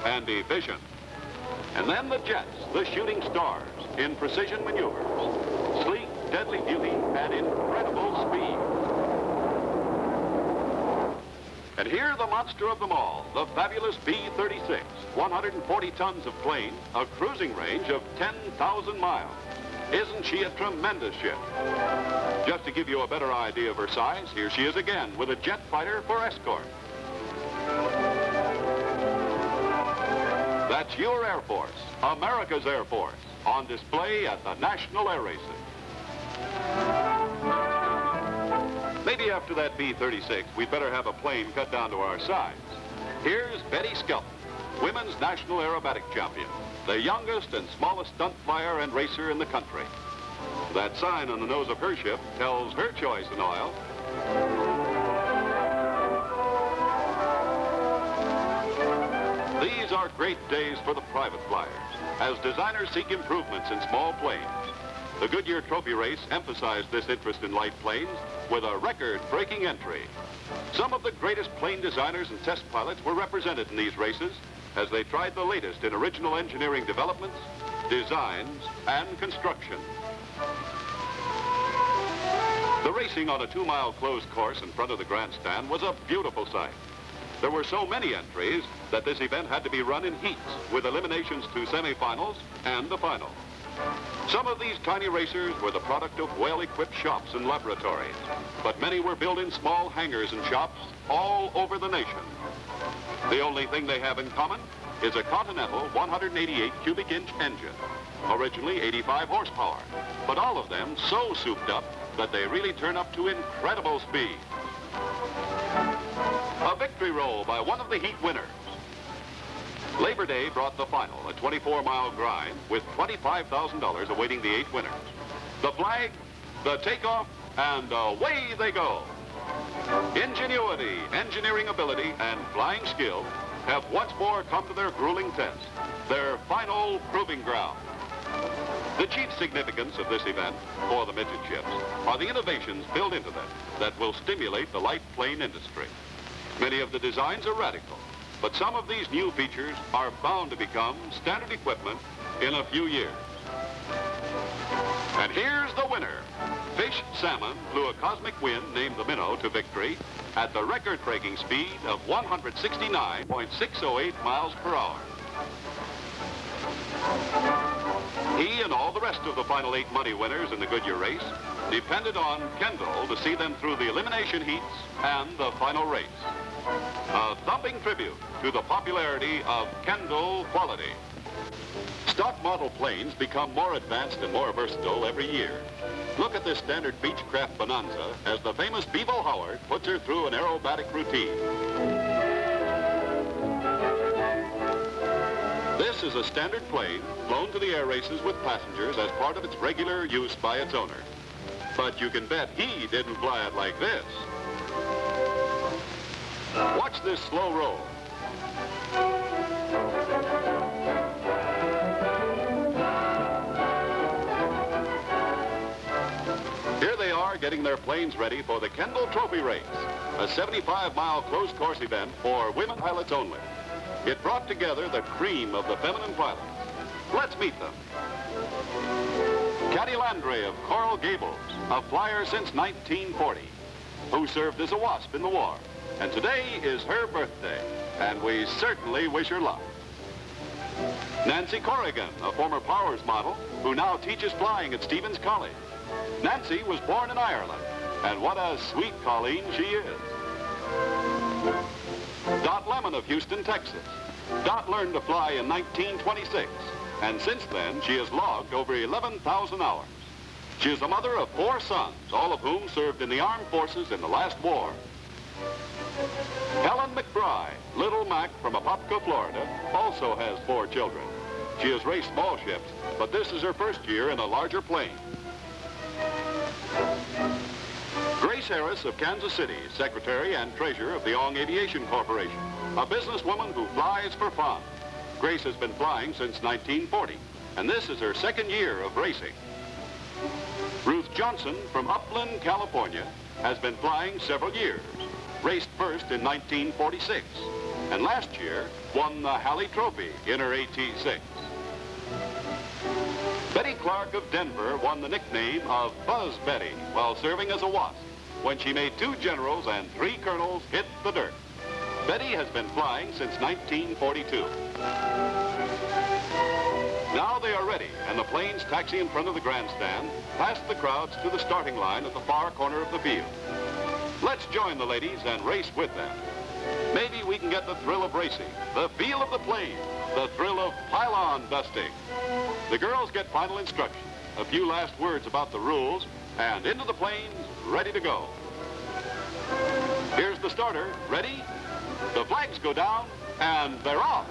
and efficient. And then the jets, the shooting stars, in precision maneuvers, sleek, deadly beauty, and incredible speed. And here the monster of them all, the fabulous B-36, 140 tons of plane, a cruising range of 10,000 miles. Isn't she a tremendous ship? Just to give you a better idea of her size, here she is again with a jet fighter for escort. That's your Air Force, America's Air Force, on display at the National Air Races. Maybe after that B-36, we'd better have a plane cut down to our size. Here's Betty Skelton, Women's National Aerobatic Champion, the youngest and smallest stunt flyer and racer in the country. That sign on the nose of her ship tells her choice in oil. These are great days for the private flyers, as designers seek improvements in small planes. The Goodyear Trophy Race emphasized this interest in light planes with a record-breaking entry. Some of the greatest plane designers and test pilots were represented in these races as they tried the latest in original engineering developments, designs, and construction. The racing on a 2-mile closed course in front of the grandstand was a beautiful sight. There were so many entries that this event had to be run in heats with eliminations to semifinals and the final. Some of these tiny racers were the product of well-equipped shops and laboratories, but many were built in small hangars and shops all over the nation. The only thing they have in common is a Continental 188 cubic inch engine, originally 85 horsepower, but all of them so souped up that they really turn up to incredible speed. A victory roll by one of the heat winners. Labor Day brought the final, a 24-mile grind with $25,000 awaiting the 8 winners. The flag, the takeoff, and away they go. Ingenuity, engineering ability, and flying skill have once more come to their grueling test, their final proving ground. The chief significance of this event for the midget ships are the innovations built into them that will stimulate the light plane industry. Many of the designs are radical, but some of these new features are bound to become standard equipment in a few years. And here's the winner. Fish Salmon flew a cosmic wind named the Minnow to victory at the record-breaking speed of 169.608 miles per hour. He and all the rest of the final 8 money winners in the Goodyear race depended on Kendall to see them through the elimination heats and the final race. A thumping tribute to the popularity of Kendall quality. Stock model planes become more advanced and more versatile every year. Look at this standard Beechcraft Bonanza as the famous Bevo Howard puts her through an aerobatic routine. This is a standard plane flown to the air races with passengers as part of its regular use by its owner. But you can bet he didn't fly it like this. Watch this slow roll. Here they are getting their planes ready for the Kendall Trophy Race, a 75-mile closed course event for women pilots only. It brought together the cream of the feminine pilots. Let's meet them. Caddy Landry of Coral Gables, a flyer since 1940, who served as a WASP in the war. And today is her birthday, and we certainly wish her luck. Nancy Corrigan, a former Powers model, who now teaches flying at Stevens College. Nancy was born in Ireland, and what a sweet colleen she is. Dot Lemon of Houston, Texas. Dot learned to fly in 1926, and since then she has logged over 11,000 hours. She is the mother of 4 sons, all of whom served in the armed forces in the last war. Helen McBride, Little Mac from Apopka, Florida, also has 4 children. She has raced small ships, but this is her first year in a larger plane. Grace Harris of Kansas City, Secretary and Treasurer of the Ong Aviation Corporation, a businesswoman who flies for fun. Grace has been flying since 1940, and this is her 2nd year of racing. Ruth Johnson from Upland, California, has been flying several years. Raced first in 1946. and last year won the Halley Trophy in her AT6. Betty Clark of Denver won the nickname of Buzz Betty while serving as a wasp when she made 2 generals and 3 colonels hit the dirt. Betty has been flying since 1942. Now they are ready, and the planes taxi in front of the grandstand, past the crowds to the starting line at the far corner of the field. Let's join the ladies and race with them. Maybe we can get the thrill of racing, the feel of the plane, the thrill of pylon dusting. The girls get final instruction, a few last words about the rules, and into the planes, ready to go. Here's the starter. Ready? The flags go down, and they're off.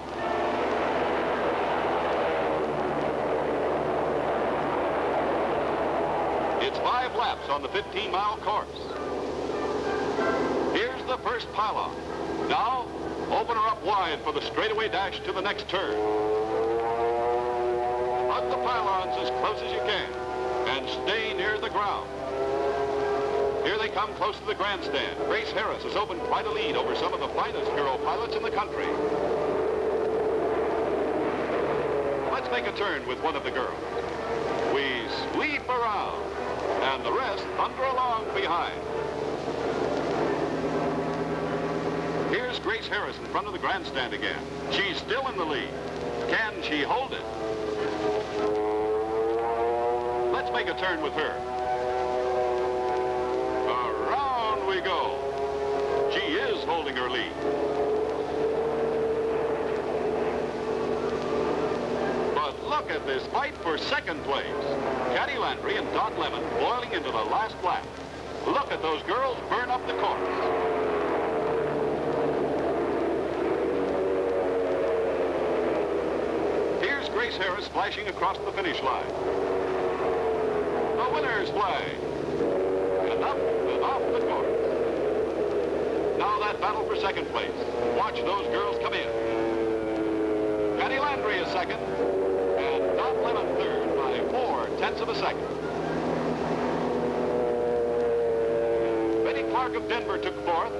It's 5 laps on the 15-mile course. Here's the first pylon. Now, open her up wide for the straightaway dash to the next turn. Hug the pylons as close as you can, and stay near the ground. Here they come close to the grandstand. Grace Harris has opened quite a lead over some of the finest girl pilots in the country. Let's make a turn with one of the girls. We sweep around, and the rest thunder along behind. Here's Grace Harris in front of the grandstand again. She's still in the lead. Can she hold it? Let's make a turn with her. Around we go. She is holding her lead. But look at this fight for second place. Caddy Landry and Dot Lemon boiling into the last lap. Look at those girls burn up the course. Grace Harris flashing across the finish line. The winner's flag. And up and off the course. Now that battle for second place. Watch those girls come in. Caddy Landry is second. And Dot Lemon third by 4/10 of a second. Betty Clark of Denver took fourth.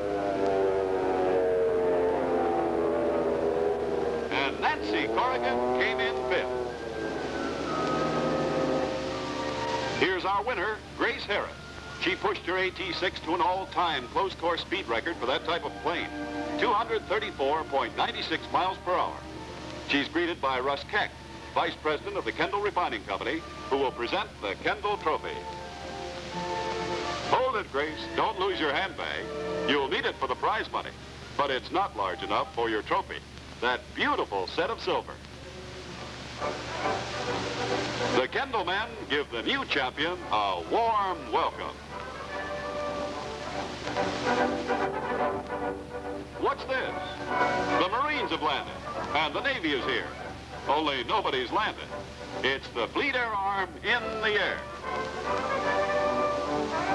Nancy Corrigan came in 5th. Here's our winner, Grace Harris. She pushed her AT6 to an all-time close course speed record for that type of plane, 234.96 miles per hour. She's greeted by Russ Keck, Vice President of the Kendall Refining Company, who will present the Kendall Trophy. Hold it, Grace. Don't lose your handbag. You'll need it for the prize money, but it's not large enough for your trophy. That beautiful set of silver. The Kendall men give the new champion a warm welcome. What's this? The Marines have landed, and the Navy is here. Only nobody's landed. It's the Fleet Air Arm in the air.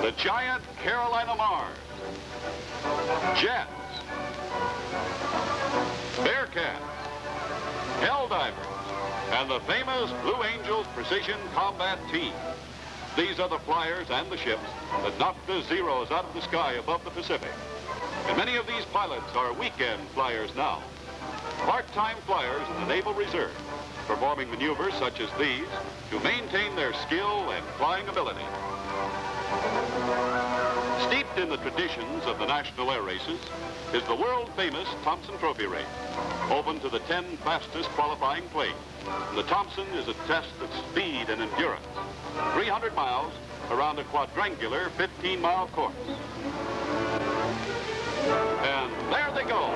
The giant Carolina Mars. Jets. Bearcats, Helldivers, and the famous Blue Angels Precision Combat Team. These are the flyers and the ships that knock the Zeros out of the sky above the Pacific. And many of these pilots are weekend flyers now. Part-time flyers in the Naval Reserve, performing maneuvers such as these to maintain their skill and flying ability. Steeped in the traditions of the National Air Races is the world-famous Thompson Trophy race, open to the 10 fastest qualifying planes. The Thompson is a test of speed and endurance. 300 miles around a quadrangular 15-mile course. And there they go.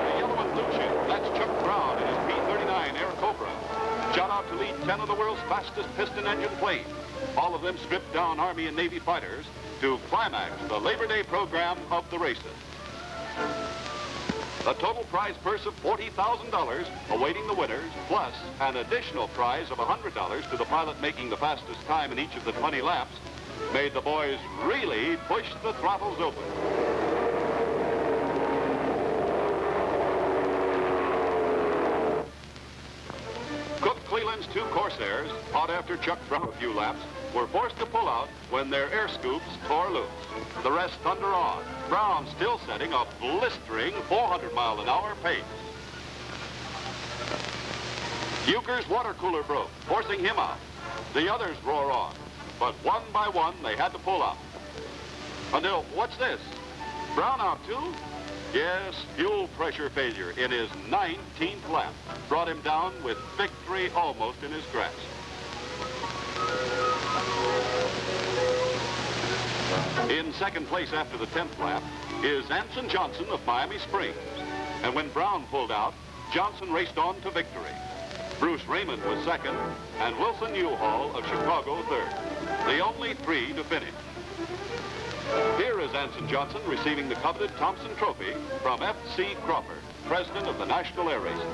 The yellow and blue ship, that's Chuck Brown in his P-39 Air Cobra. Shot out to lead 10 of the world's fastest piston engine planes. All of them stripped down Army and Navy fighters to climax the Labor Day program of the races. A total prize purse of $40,000 awaiting the winners, plus an additional prize of $100 to the pilot making the fastest time in each of the 20 laps, made the boys really push the throttles open. Cook Cleland Raymond's two Corsairs, hot after Chuck Brown a few laps, were forced to pull out when their air scoops tore loose. The rest thunder on, Brown still setting a blistering 400-mile-an-hour pace. Euchre's water cooler broke, forcing him out. The others roar on, but one by one they had to pull out. Until, what's this? Brown out too? Yes, fuel pressure failure in his 19th lap brought him down with victory almost in his grasp. In second place after the 10th lap is Anson Johnson of Miami Springs. And when Brown pulled out, Johnson raced on to victory. Bruce Raymond was second, and Wilson Newhall of Chicago third. The only three to finish. Here is Anson Johnson receiving the coveted Thompson Trophy from F.C. Crawford, president of the National Air Racing.